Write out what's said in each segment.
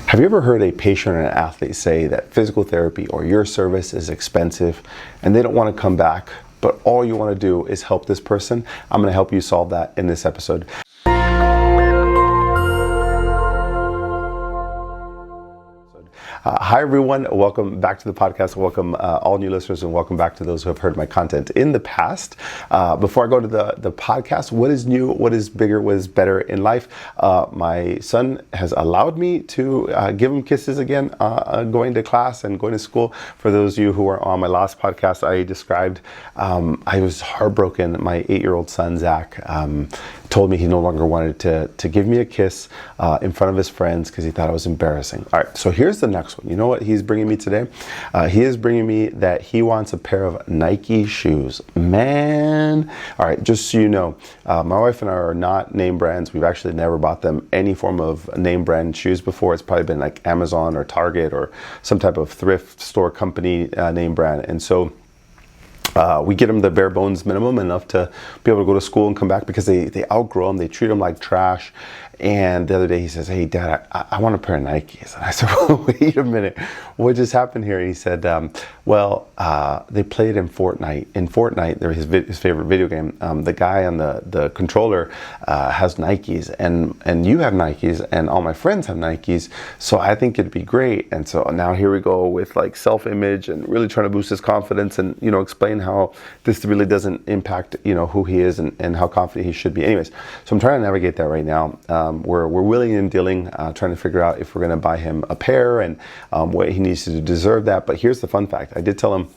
Have you ever heard a patient or an athlete say that physical therapy or your service is expensive and they don't want to come back, but all you want to do is help this person? I'm going to help you solve that in this episode. Hi everyone, welcome back to the podcast. Welcome all new listeners, and welcome back to those who have heard my content in the past. Before I go to the podcast, what is new, what is bigger, what is better in life? My son has allowed me to give him kisses again, going to class and going to school. For those of you who are on my last podcast, I described, I was heartbroken. My 8-year-old son, Zach, told me he no longer wanted to give me a kiss in front of his friends because he thought it was embarrassing. All right, so here's the next one. You know what he's bringing me today? He is bringing me that he wants a pair of Nike shoes. Man. All right, just so you know, my wife and I are not name brands. We've actually never bought them any form of name brand shoes before. It's probably been like Amazon or Target or some type of thrift store company name brand. And so we get them the bare bones minimum, enough to be able to go to school and come back, because they outgrow them. They treat them like trash. And the other day he says, "Hey Dad, I want a pair of Nikes." And I said, "Well, wait a minute, what just happened here?" And he said, they played in Fortnite. In Fortnite, they're his favorite video game. The guy on the controller has Nikes, and you have Nikes, and all my friends have Nikes, so I think it'd be great. And so now here we go with like self-image and really trying to boost his confidence, and explain how this really doesn't impact who he is and how confident he should be. Anyways, so I'm trying to navigate that right now. We're willing and dealing, trying to figure out if we're going to buy him a pair and what he needs to do to deserve that. But here's the fun fact. I did tell him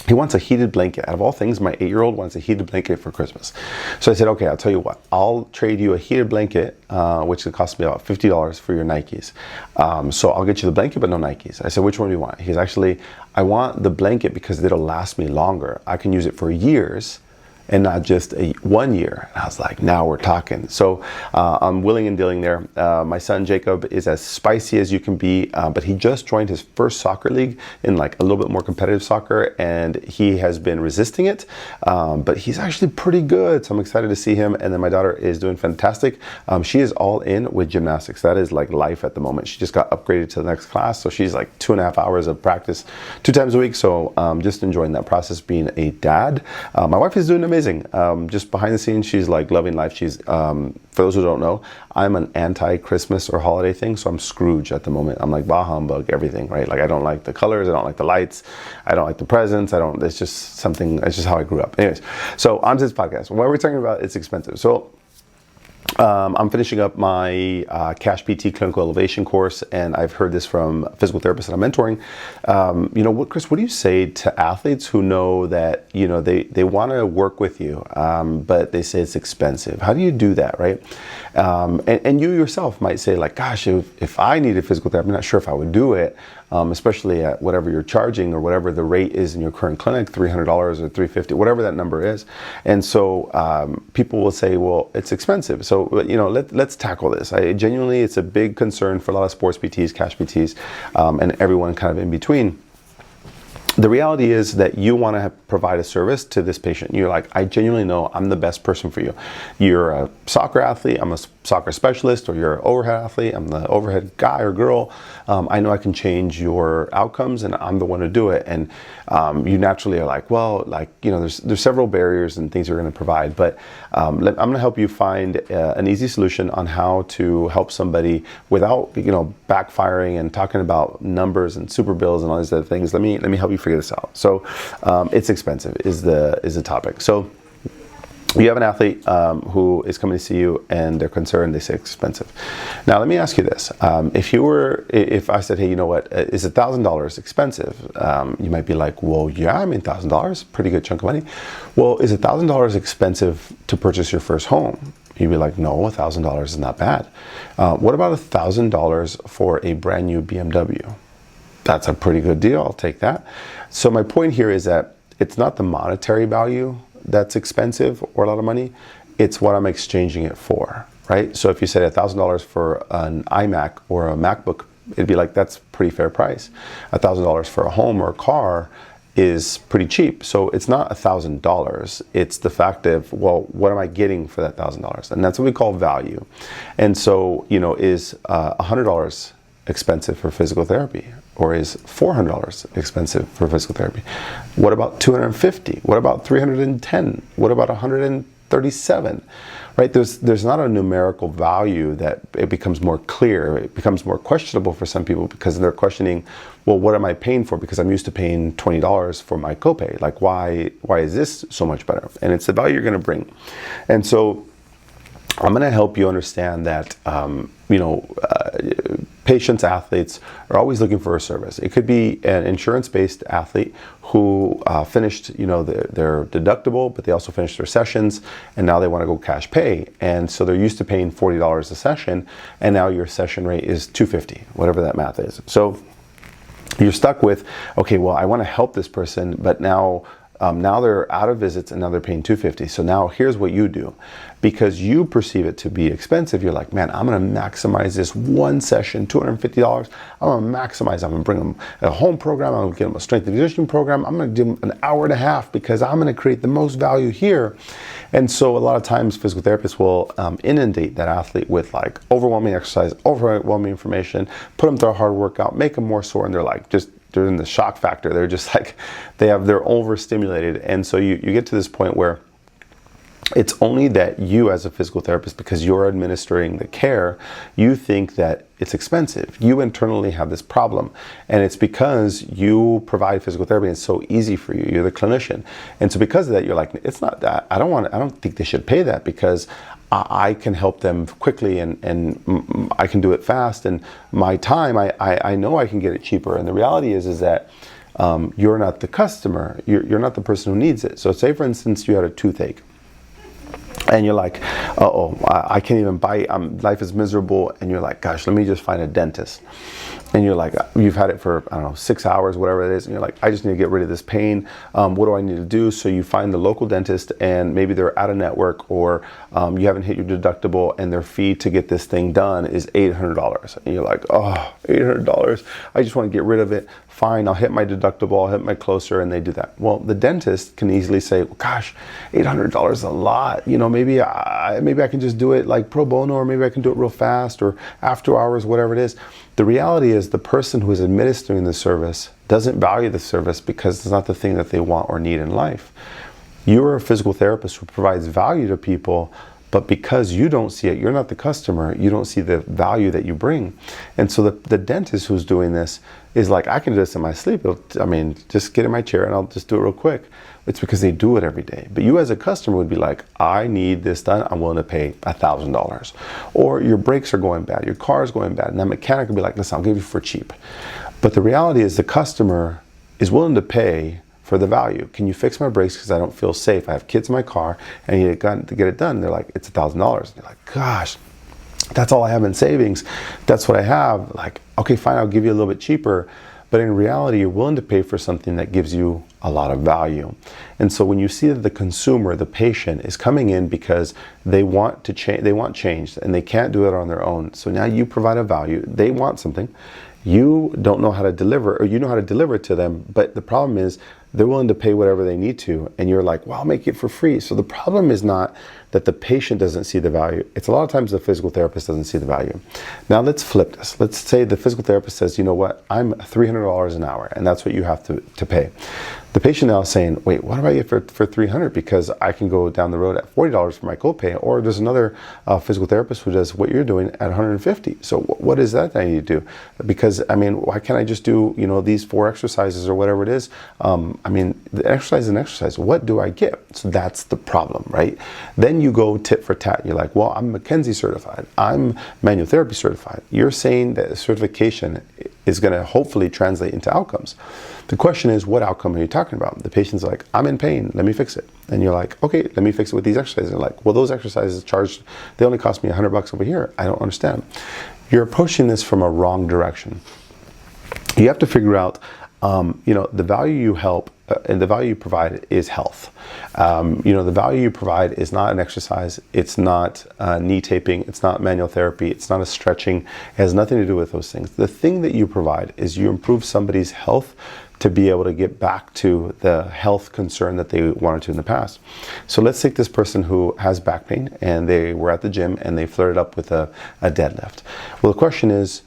he wants a heated blanket. Out of all things, my 8-year-old wants a heated blanket for Christmas. So I said, okay, I'll tell you what. I'll trade you a heated blanket, which would cost me about $50 for your Nikes. So I'll get you the blanket, but no Nikes. I said, which one do you want? He's actually, I want the blanket because it'll last me longer. I can use it for years and not just 1 year. And I was like, now we're talking. So I'm willing and dealing there. My son Jacob is as spicy as you can be, but he just joined his first soccer league in like a little bit more competitive soccer, and he has been resisting it, but he's actually pretty good. So I'm excited to see him. And then my daughter is doing fantastic. She is all in with gymnastics. That is like life at the moment. She just got upgraded to the next class. So she's like 2.5 hours of practice 2 times a week. So just enjoying that process, being a dad. My wife is doing amazing. Just behind the scenes, she's like loving life. She's, for those who don't know, I'm an anti-Christmas or holiday thing, so I'm Scrooge at the moment. I'm like bah humbug, everything, right? Like I don't like the colors, I don't like the lights, I don't like the presents, it's just something, it's just how I grew up. Anyways, so on to this podcast. What we're talking about, it's expensive. So I'm finishing up my Cash PT Clinical Elevation course, and I've heard this from physical therapists that I'm mentoring. Chris, what do you say to athletes who know that, they want to work with you, but they say it's expensive? How do you do that, right? And you yourself might say like, gosh, if I needed physical therapy, I'm not sure if I would do it, especially at whatever you're charging or whatever the rate is in your current clinic, $300 or $350, whatever that number is. And so people will say, well, it's expensive. So, let's tackle this. Genuinely, it's a big concern for a lot of sports PTs, cash PTs, and everyone kind of in between. The reality is that you want to provide a service to this patient. You're like, I genuinely know I'm the best person for you. You're a soccer athlete, I'm a soccer specialist, or you're an overhead athlete, I'm the overhead guy or girl. I know I can change your outcomes, and I'm the one to do it. And you naturally are like, well, there's several barriers and things you're going to provide, but I'm going to help you find an easy solution on how to help somebody without, backfiring and talking about numbers and super bills and all these other things. Let me help you figure this out. So it's expensive is the topic. So you have an athlete who is coming to see you, and they're concerned. They say it's expensive. Now let me ask you this: if I said, hey, you know what, is $1,000 expensive? You might be like, well, yeah, $1,000, pretty good chunk of money. Well, is $1,000 expensive to purchase your first home? You'd be like, no, $1,000 is not bad. What about $1,000 for a brand new BMW? That's a pretty good deal. I'll take that. So my point here is that it's not the monetary value that's expensive or a lot of money. It's what I'm exchanging it for, right? So if you said $1,000 for an iMac or a MacBook, it'd be like, that's a pretty fair price. $1,000 for a home or a car is pretty cheap. So it's not $1,000. It's the fact of, well, what am I getting for that $1,000? And that's what we call value. And so, is $100 expensive for physical therapy? Or is $400 expensive for physical therapy? What about $250? What about $310? What about $137? Right? There's not a numerical value that it becomes more clear. It becomes more questionable for some people because they're questioning, well, what am I paying for? Because I'm used to paying $20 for my copay. Like, why is this so much better? And it's the value you're going to bring. And so I'm going to help you understand that, patients, athletes are always looking for a service. It could be an insurance-based athlete who finished, their deductible, but they also finished their sessions, and now they want to go cash pay. And so they're used to paying $40 a session, and now your session rate is $250, whatever that math is. So you're stuck with, okay, well, I want to help this person, but now they're out of visits and now they're paying $250. So now here's what you do. Because you perceive it to be expensive, you're like, man, I'm going to maximize this one session, $250. I'm going to maximize. I'm going to bring them a home program. I'm going to get them a strength and conditioning program. I'm going to do them an hour and a half because I'm going to create the most value here. And so a lot of times physical therapists will inundate that athlete with like overwhelming exercise, overwhelming information, put them through a hard workout, make them more sore, and they're like they're in the shock factor. They're just like, they're overstimulated. And so you get to this point where it's only that you as a physical therapist, because you're administering the care, you think that it's expensive. You internally have this problem. And it's because you provide physical therapy and it's so easy for you. You're the clinician. And so because of that, you're like, it's not that. I don't think they should pay that because I can help them quickly and I can do it fast. And my time, I know I can get it cheaper. And the reality is that you're not the customer. You're not the person who needs it. So say, for instance, you had a toothache. And you're like, I can't even bite. Life is miserable. And you're like, gosh, let me just find a dentist. And you're like, you've had it for, 6 hours, whatever it is. And you're like, I just need to get rid of this pain. What do I need to do? So you find the local dentist and maybe they're out of network or you haven't hit your deductible and their fee to get this thing done is $800. And you're like, oh, $800. I just want to get rid of it. Fine, I'll hit my deductible, I'll hit my closer, and they do that. Well, the dentist can easily say, well, gosh, $800 is a lot. Maybe I can just do it like pro bono, or maybe I can do it real fast or after hours, whatever it is. The reality is the person who is administering the service doesn't value the service because it's not the thing that they want or need in life. You're a physical therapist who provides value to people, but because you don't see it, you're not the customer, you don't see the value that you bring. And so the dentist who's doing this is like, I can do this in my sleep. Just get in my chair and I'll just do it real quick. It's because they do it every day. But you as a customer would be like, I need this done, I'm willing to pay $1,000. Or your brakes are going bad, your car is going bad, and that mechanic would be like, listen, I'll give you for cheap. But the reality is the customer is willing to pay for the value. Can you fix my brakes because I don't feel safe? I have kids in my car and you got to get it done. They're like, it's $1,000. And you're like, gosh, that's all I have in savings. That's what I have. Like, okay, fine, I'll give you a little bit cheaper. But in reality, you're willing to pay for something that gives you a lot of value. And so when you see that the consumer, the patient, is coming in because they want to change, they want change, and they can't do it on their own. So now you provide a value. They want something. You don't know how to deliver, or you know how to deliver it to them, but the problem is they're willing to pay whatever they need to, and you're like, well, I'll make it for free. So the problem is not that the patient doesn't see the value. It's a lot of times the physical therapist doesn't see the value. Now let's flip this. Let's say the physical therapist says, you know what, I'm $300 an hour, and that's what you have to pay. The patient now is saying, wait, what do I get for $300? Because I can go down the road at $40 for my copay, or there's another physical therapist who does what you're doing at $150. So what is that I need to do? Because why can't I just do these 4 exercises or whatever it is? The exercise is an exercise. What do I get? So that's the problem, right? Then you go tit for tat. You're like, well, I'm McKenzie certified. I'm manual therapy certified. You're saying that certification is going to hopefully translate into outcomes. The question is, what outcome are you talking about? The patient's like, I'm in pain, let me fix it. And you're like, okay, let me fix it with these exercises. And they're like, well, those exercises they only cost me $100 over here. I don't understand. You're approaching this from a wrong direction. You have to figure out, the value you help and the value you provide is health. The value you provide is not an exercise. It's not knee taping. It's not manual therapy. It's not a stretching. It has nothing to do with those things. The thing that you provide is you improve somebody's health to be able to get back to the health concern that they wanted to in the past. So let's take this person who has back pain and they were at the gym and they flirted up with a deadlift. Well, the question is,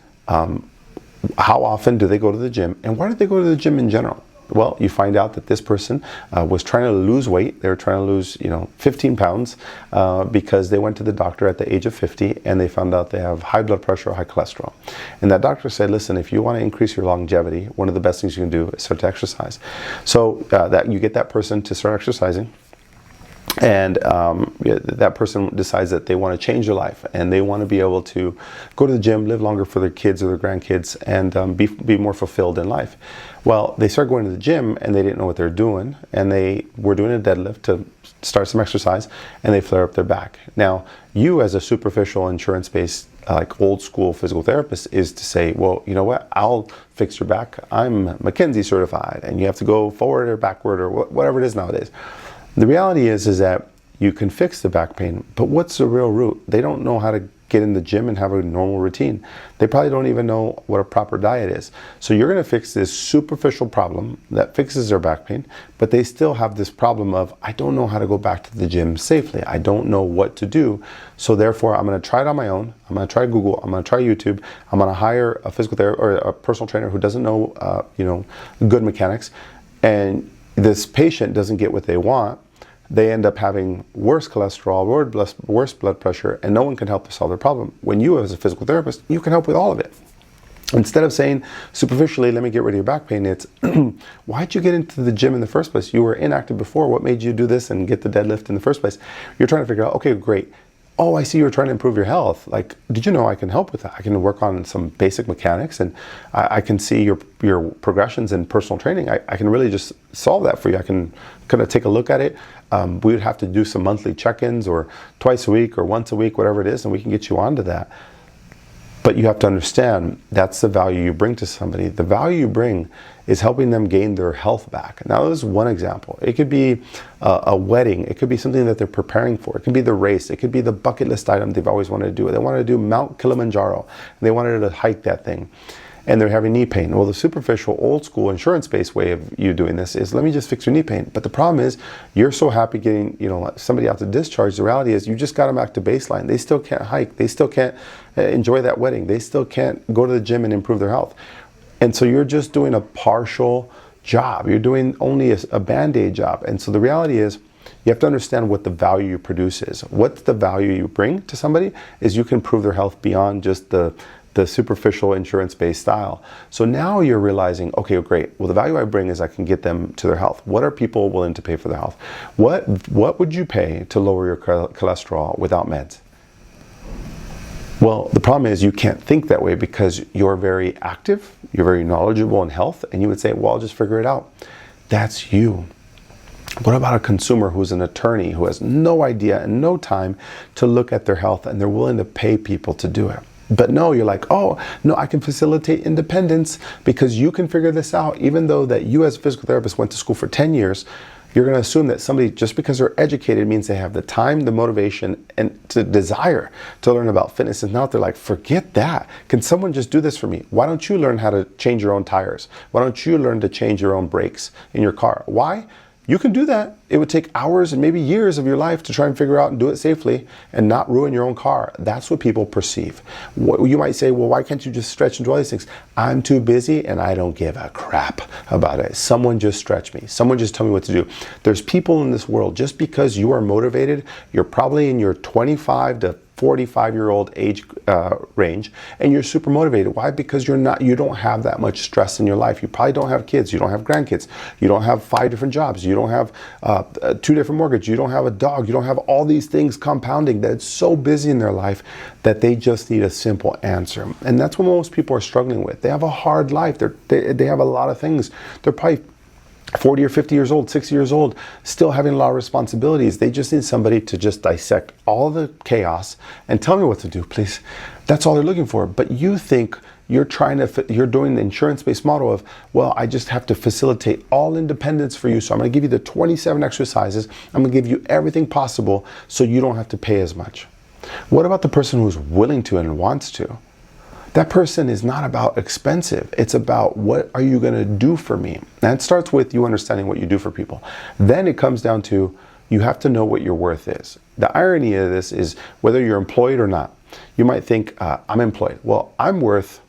how often do they go to the gym, and why do they go to the gym in general? Well, you find out that this person was trying to lose weight. They were trying to lose, 15 pounds because they went to the doctor at the age of 50 and they found out they have high blood pressure or high cholesterol. And that doctor said, listen, if you want to increase your longevity, one of the best things you can do is start to exercise. So that you get that person to start exercising. And that person decides that they want to change their life and they want to be able to go to the gym, live longer for their kids or their grandkids, and be more fulfilled in life. Well, they started going to the gym and they didn't know what they were doing, and they were doing a deadlift to start some exercise, and they flare up their back. Now, you as a superficial insurance-based like old school physical therapist is to say, well, you know what, I'll fix your back. I'm McKinsey certified, and you have to go forward or backward or whatever it is nowadays. The reality is that you can fix the back pain, but what's the real root? They don't know how to get in the gym and have a normal routine. They probably don't even know what a proper diet is. So you're going to fix this superficial problem that fixes their back pain, but they still have this problem of, I don't know how to go back to the gym safely. I don't know what to do. So therefore, I'm going to try it on my own. I'm going to try Google. I'm going to try YouTube. I'm going to hire a physical therapist or a personal trainer who doesn't know, good mechanics. And this patient doesn't get what they want. They end up having worse cholesterol, worse blood pressure, and no one can help to solve their problem. When you, as a physical therapist, you can help with all of it. Instead of saying superficially, let me get rid of your back pain, it's why'd you get into the gym in the first place? You were inactive before. What made you do this and get the deadlift in the first place? You're trying to figure out, okay, great. Oh, I see you're trying to improve your health. Like, did you know I can help with that? I can work on some basic mechanics, and I can see your progressions in personal training. I can really just solve that for you. I can kind of take a look at it. We would have to do some monthly check-ins or twice a week or once a week, whatever it is, and we can get you onto that. But you have to understand that's the value you bring to somebody. The value you bring is helping them gain their health back. Now, this is one example. It could be a wedding. It could be something that they're preparing for. It could be the race. It could be the bucket list item they've always wanted to do. They wanted to do Mount Kilimanjaro. They wanted to hike that thing, and they're having knee pain. Well, the superficial, old school, insurance-based way of you doing this is, let me just fix your knee pain. But the problem is, you're so happy getting somebody out to discharge. The reality is, you just got them back to baseline. They still can't hike. They still can't enjoy that wedding. They still can't go to the gym and improve their health. And so you're just doing a partial job. You're doing only a Band-Aid job. And so the reality is, you have to understand what the value you produce is. What's the value you bring to somebody is you can improve their health beyond just the superficial insurance-based style. So now you're realizing, okay, great. Well, the value I bring is I can get them to their health. What are people willing to pay for their health? What would you pay to lower your cholesterol without meds? Well, the problem is you can't think that way because you're very active, you're very knowledgeable in health, and you would say, well, I'll just figure it out. That's you. What about a consumer who's an attorney who has no idea and no time to look at their health, and they're willing to pay people to do it? But no, you're like, oh, no, I can facilitate independence because you can figure this out. Even though that you as a physical therapist went to school for 10 years, you're going to assume that somebody, just because they're educated, means they have the time, the motivation, and the desire to learn about fitness. And now they're like, forget that. Can someone just do this for me? Why don't you learn how to change your own tires? Why don't you learn to change your own brakes in your car? Why? You can do that. It would take hours and maybe years of your life to try and figure out and do it safely and not ruin your own car. That's what people perceive. You might say, well, why can't you just stretch and do all these things? I'm too busy and I don't give a crap about it. Someone just stretch me. Someone just tell me what to do. There's people in this world, just because you are motivated, you're probably in your 25 to 45-year-old age range, and you're super motivated. Why? Because you don't have that much stress in your life. You probably don't have kids. You don't have grandkids. You don't have 5 different jobs. You don't have 2 different mortgages. You don't have a dog. You don't have all these things compounding that it's so busy in their life that they just need a simple answer. And that's what most people are struggling with. They have a hard life. They have a lot of things. They're probably 40 or 50 years old, 60 years old, still having a lot of responsibilities. They just need somebody to just dissect all the chaos and tell me what to do, please. That's all they're looking for. But you think you're doing the insurance-based model of, well, I just have to facilitate all independence for you. So I'm going to give you the 27 exercises. I'm going to give you everything possible so you don't have to pay as much. What about the person who's willing to and wants to? That person is not about expensive. It's about, what are you going to do for me? And it starts with you understanding what you do for people. Then it comes down to, you have to know what your worth is. The irony of this is, whether you're employed or not, you might think, I'm employed. Well, I'm worth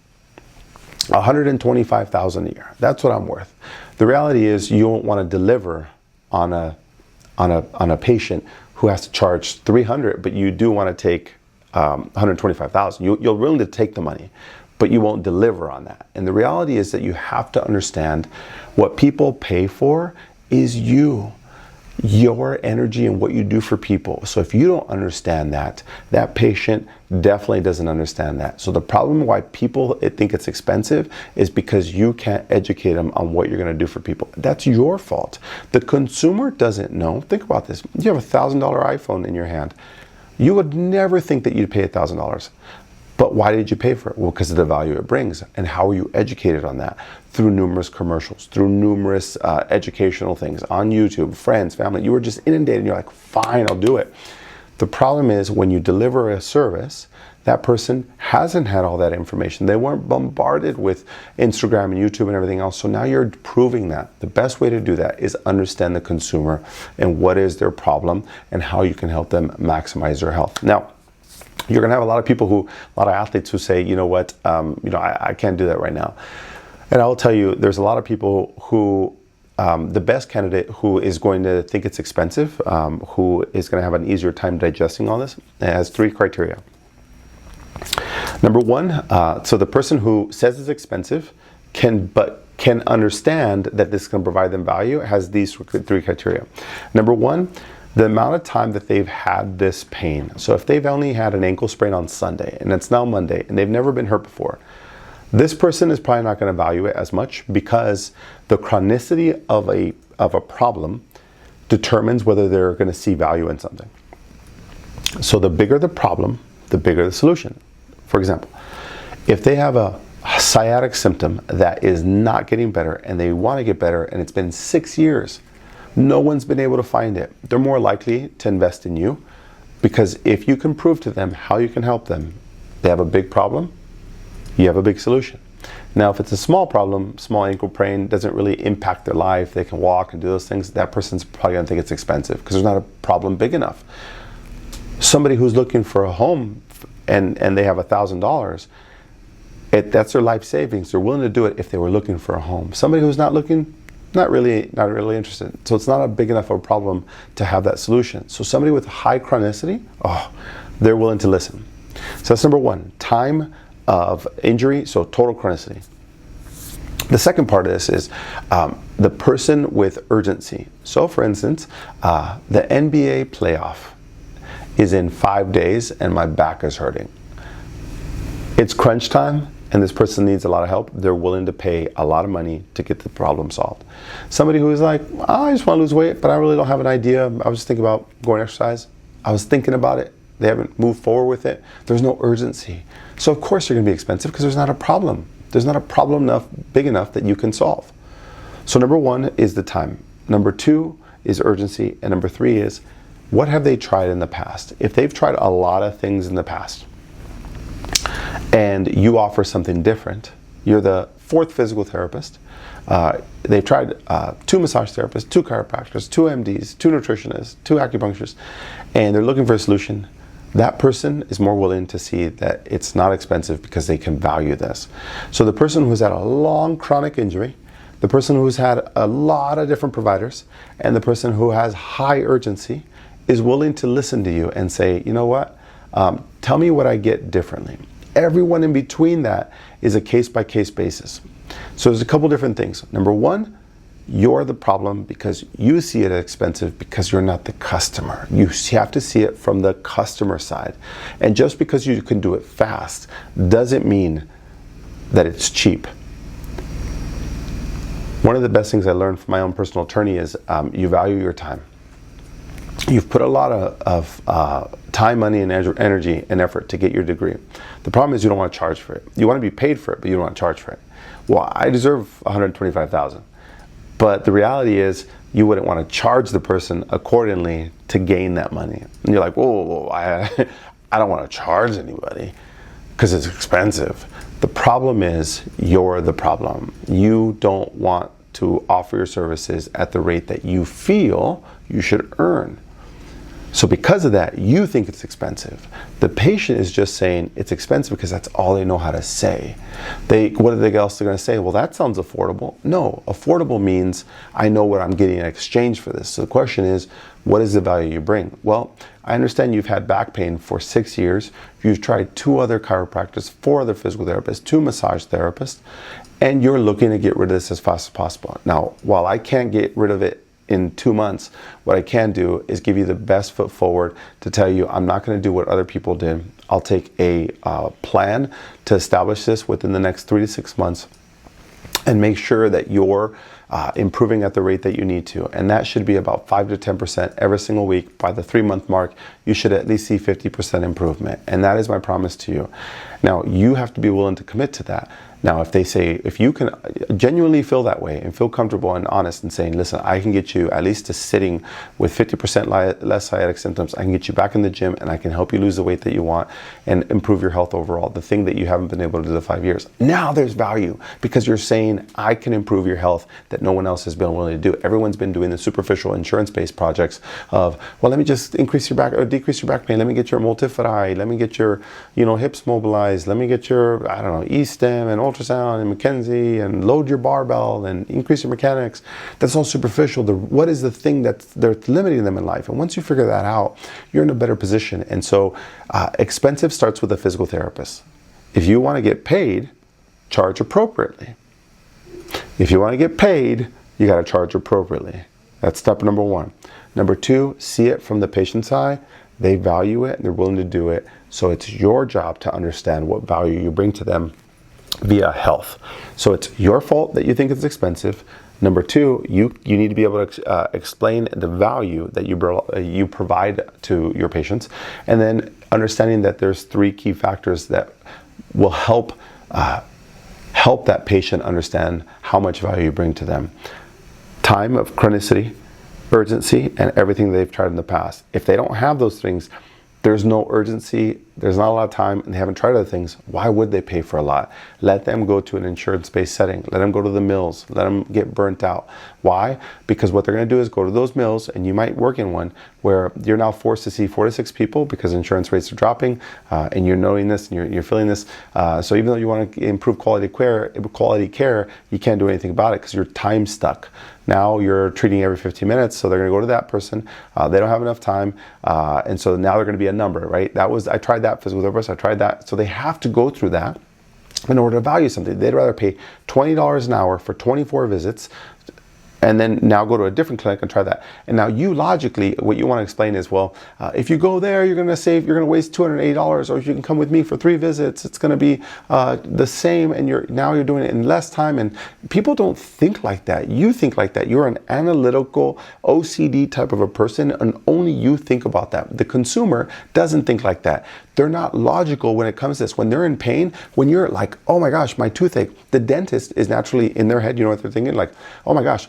$125,000 a year. That's what I'm worth. The reality is you don't want to deliver on a patient who has to charge $300, but you do want to take $125,000. You're willing to take the money, but you won't deliver on that. And the reality is that you have to understand what people pay for is you, your energy and what you do for people. So if you don't understand that, that patient definitely doesn't understand that. So the problem why people think it's expensive is because you can't educate them on what you're going to do for people. That's your fault. The consumer doesn't know. Think about this. You have a $1,000 iPhone in your hand. You would never think that you'd pay $1,000. But why did you pay for it? Well, because of the value it brings. And how are you educated on that? Through numerous commercials, through numerous educational things on YouTube, friends, family. You were just inundated and you're like, fine, I'll do it. The problem is when you deliver a service, that person hasn't had all that information. They weren't bombarded with Instagram and YouTube and everything else. So now you're proving that. The best way to do that is understand the consumer and what is their problem and how you can help them maximize their health. Now, you're gonna have a lot of athletes who say, you know what, I can't do that right now. And I'll tell you, there's a lot of people who, the best candidate who is going to think it's expensive, who is gonna have an easier time digesting all this, has 3 criteria. Number 1, so the person who says it's expensive can understand that this can provide them value, has these 3 criteria. Number 1, the amount of time that they've had this pain. So if they've only had an ankle sprain on Sunday and it's now Monday and they've never been hurt before, this person is probably not going to value it as much because the chronicity of a problem determines whether they're going to see value in something. So the bigger the problem, the bigger the solution. For example, if they have a sciatic symptom that is not getting better and they want to get better and it's been 6 years, no one's been able to find it, they're more likely to invest in you because if you can prove to them how you can help them, they have a big problem, you have a big solution. Now, if it's a small problem, small ankle sprain doesn't really impact their life, they can walk and do those things, that person's probably gonna think it's expensive because there's not a problem big enough. Somebody who's looking for a home and they have $1,000, that's their life savings. They're willing to do it if they were looking for a home. Somebody who's not looking, not really interested. So it's not a big enough of a problem to have that solution. So somebody with high chronicity, they're willing to listen. So that's number 1, time of injury, so total chronicity. The second part of this is the person with urgency. So for instance, the NBA playoff is in 5 days and my back is hurting. It's crunch time and this person needs a lot of help. They're willing to pay a lot of money to get the problem solved. Somebody who is like, I just want to lose weight, but I really don't have an idea. I was just thinking about going exercise. I was thinking about it. They haven't moved forward with it. There's no urgency. So of course you're going to be expensive because there's not a problem. There's not a problem big enough that you can solve. So number 1 is the time. Number 2 is urgency. And number 3 is, what have they tried in the past? If they've tried a lot of things in the past and you offer something different, you're the 4th physical therapist, they've tried 2 massage therapists, 2 chiropractors, 2 MDs, 2 nutritionists, 2 acupuncturists, and they're looking for a solution. That person is more willing to see that it's not expensive because they can value this. So the person who's had a long chronic injury, the person who's had a lot of different providers, and the person who has high urgency is willing to listen to you and say, you know what, tell me what I get differently. Everyone in between that is a case-by-case basis. So there's a couple different things. Number 1, you're the problem because you see it as expensive because you're not the customer. You have to see it from the customer side. And just because you can do it fast doesn't mean that it's cheap. One of the best things I learned from my own personal attorney is you value your time. You've put a lot of time, money, and energy and effort to get your degree. The problem is you don't want to charge for it. You want to be paid for it, but you don't want to charge for it. Well, I deserve $125,000. But the reality is you wouldn't want to charge the person accordingly to gain that money. And you're like, whoa, I don't want to charge anybody because it's expensive. The problem is you're the problem. You don't want to offer your services at the rate that you feel you should earn. So because of that, you think it's expensive. The patient is just saying it's expensive because that's all they know how to say. What are they else going to say? Well, that sounds affordable. No, affordable means I know what I'm getting in exchange for this. So the question is, what is the value you bring? Well, I understand you've had back pain for 6 years. You've tried 2 other chiropractors, 4 other physical therapists, 2 massage therapists, and you're looking to get rid of this as fast as possible. Now, while I can't get rid of it in 2 months, what I can do is give you the best foot forward to tell you I'm not going to do what other people did. I'll take a plan to establish this within the next 3 to 6 months and make sure that you're improving at the rate that you need to. And that should be about 5 to 10% every single week. By the 3-month mark, you should at least see 50% improvement. And that is my promise to you. Now, you have to be willing to commit to that. Now, if they say, if you can genuinely feel that way and feel comfortable and honest and saying, listen, I can get you at least to sitting with 50% less sciatic symptoms, I can get you back in the gym and I can help you lose the weight that you want and improve your health overall, the thing that you haven't been able to do the 5 years. Now there's value because you're saying, I can improve your health that no one else has been willing to do. Everyone's been doing the superficial insurance-based projects of, well, let me just increase your back or decrease your back pain. Let me get your multifidi. Let me get your, hips mobilized. Let me get your, E-stem and ultrasound and McKenzie and load your barbell and increase your mechanics. That's all superficial. What is the thing that's limiting them in life? And once you figure that out, you're in a better position. And so expensive starts with a physical therapist. If you want to get paid, charge appropriately. If you want to get paid, you got to charge appropriately. That's step number 1. Number 2, see it from the patient's eye. They value it and they're willing to do it. So it's your job to understand what value you bring to them via health. So it's your fault that you think it's expensive. Number 2, you need to be able to explain the value that you provide to your patients, and then understanding that there's 3 key factors that will help that patient understand how much value you bring to them. Time of chronicity, urgency, and everything they've tried in the past. If they don't have those things, there's no urgency, there's not a lot of time, and they haven't tried other things, why would they pay for a lot? Let them go to an insurance-based setting. Let them go to the mills. Let them get burnt out. Why? Because what they're going to do is go to those mills, and you might work in one where you're now forced to see 4 to 6 people because insurance rates are dropping, and you're knowing this, and you're feeling this. So even though you want to improve quality care, you can't do anything about it because you're time stuck. Now you're treating every 15 minutes, so they're going to go to that person. They don't have enough time, and so now they're going to be a number, right? I tried that physical therapist, I tried that. So they have to go through that in order to value something. They'd rather pay $20 an hour for 24 visits and then now go to a different clinic and try that. And now you logically, what you want to explain is, well, if you go there, you're going to waste $280, or if you can come with me for 3 visits, it's going to be the same, and you're doing it in less time. And people don't think like that. You think like that. You're an analytical OCD type of a person, and only you think about that. The consumer doesn't think like that. They're not logical when it comes to this. When they're in pain, when you're like, oh my gosh, my toothache, the dentist is naturally in their head, you know what they're thinking? Like, oh my gosh,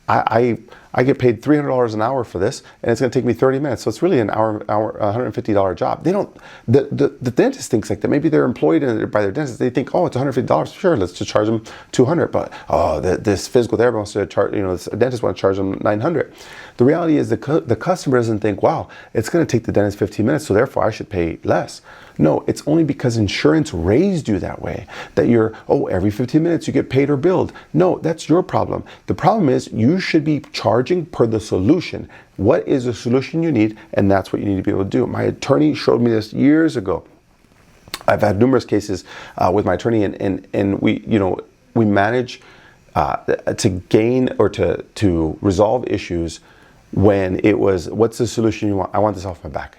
I get paid $300 an hour for this, and it's going to take me 30 minutes. So it's really an hour $150 job. They don't. The dentist thinks like that. Maybe they're employed by their dentist. They think, oh, it's $150. Sure, let's just charge them $200. But this physical therapist wants to charge. This dentist wants to charge them $900. The reality is the customer doesn't think, wow, it's going to take the dentist 15 minutes, so therefore I should pay less. No, it's only because insurance raised you that way, that you're, every 15 minutes you get paid or billed. No, that's your problem. The problem is you should be charging per the solution. What is the solution you need? And that's what you need to be able to do. My attorney showed me this years ago. I've had numerous cases with my attorney, and we manage to gain or to resolve issues when it was, what's the solution you want? I want this off my back.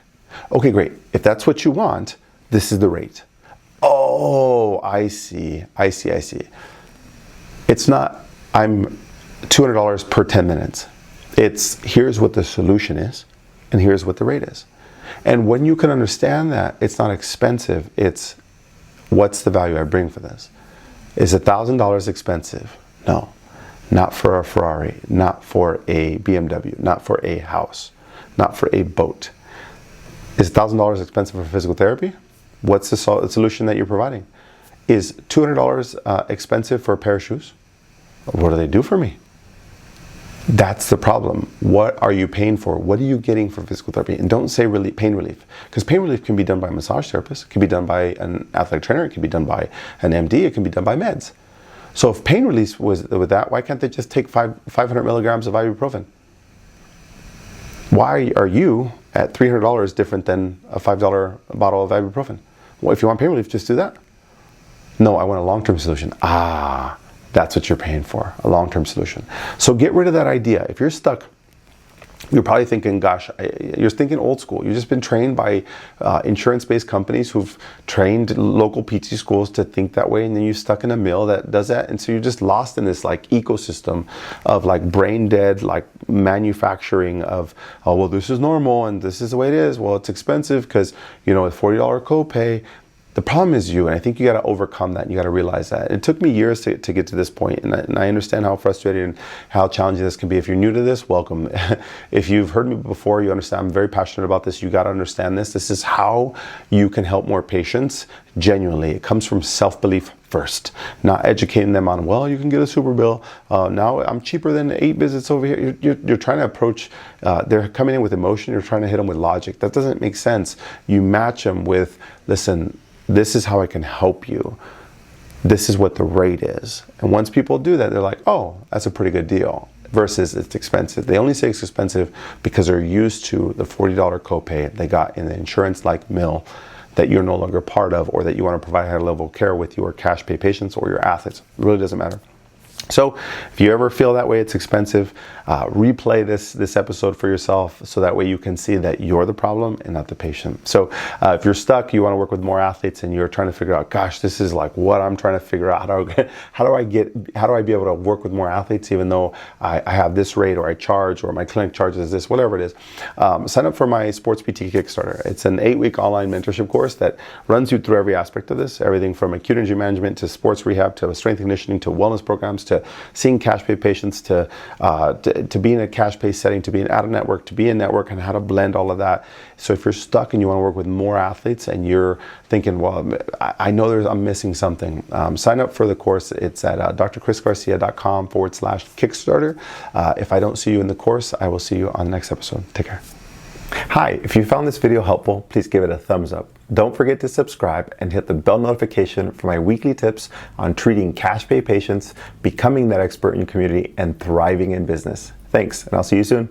Okay, great. If that's what you want, this is the rate. Oh, I see. It's not, I'm $200 per 10 minutes. It's, here's what the solution is, and here's what the rate is. And when you can understand that, it's not expensive, it's what's the value I bring for this? Is $1,000 expensive? No. Not for a Ferrari, not for a BMW, not for a house, not for a boat. Is $1,000 expensive for physical therapy? What's the solution that you're providing? Is $200 expensive for a pair of shoes? What do they do for me? That's the problem. What are you paying for? What are you getting for physical therapy? And don't say pain relief, because pain relief can be done by a massage therapist, it can be done by an athletic trainer, it can be done by an MD, it can be done by meds. So if pain relief was with that, why can't they just take 500 milligrams of ibuprofen? Why are you at $300 different than a $5 bottle of ibuprofen? Well, if you want pain relief, just do that. No, I want a long-term solution. That's what you're paying for, a long-term solution. So get rid of that idea. If you're stuck, you're probably thinking, gosh, you're thinking old school. You've just been trained by insurance-based companies who've trained local PT schools to think that way, and then you're stuck in a mill that does that, and so you're just lost in this like ecosystem of like brain dead, like manufacturing of, oh, well, this is normal and this is the way it is. Well, it's expensive because, you know, a $40 copay. The problem is you, and I think you got to overcome that, and you got to realize that. It took me years to get to this point, and I understand how frustrating and how challenging this can be. If you're new to this, welcome. If you've heard me before, you understand I'm very passionate about this. You got to understand this. This is how you can help more patients genuinely. It comes from self-belief first, not educating them on, well, you can get a super bill. Now I'm cheaper than 8 visits over here. You're trying to approach, they're coming in with emotion. You're trying to hit them with logic. That doesn't make sense. You match them with, listen, this is how I can help you. This is what the rate is. And once people do that, they're like, oh, that's a pretty good deal. Versus it's expensive. They only say it's expensive because they're used to the $40 copay they got in the insurance-like mill that you're no longer part of, or that you want to provide higher level of care with your cash pay patients or your athletes. It really doesn't matter. So if you ever feel that way, it's expensive, replay this episode for yourself so that way you can see that you're the problem and not the patient. So if you're stuck, you want to work with more athletes and you're trying to figure out, gosh, this is like what I'm trying to figure out. How do I be able to work with more athletes even though I have this rate, or I charge, or my clinic charges this, whatever it is. Sign up for my Sports PT Kickstarter. It's an 8-week online mentorship course that runs you through every aspect of this, everything from acute injury management to sports rehab to strength and conditioning to wellness programs to seeing cash pay patients, to be in a cash pay setting, to being out of network, to be in network, and how to blend all of that. So if you're stuck and you want to work with more athletes and you're thinking, well, I know I'm missing something, sign up for the course. It's at drchrisgarcia.com/Kickstarter. If I don't see you in the course, I will see you on the next episode. Take care. Hi, if you found this video helpful, please give it a thumbs up. Don't forget to subscribe and hit the bell notification for my weekly tips on treating cash pay patients, becoming that expert in your community, and thriving in business. Thanks, and I'll see you soon.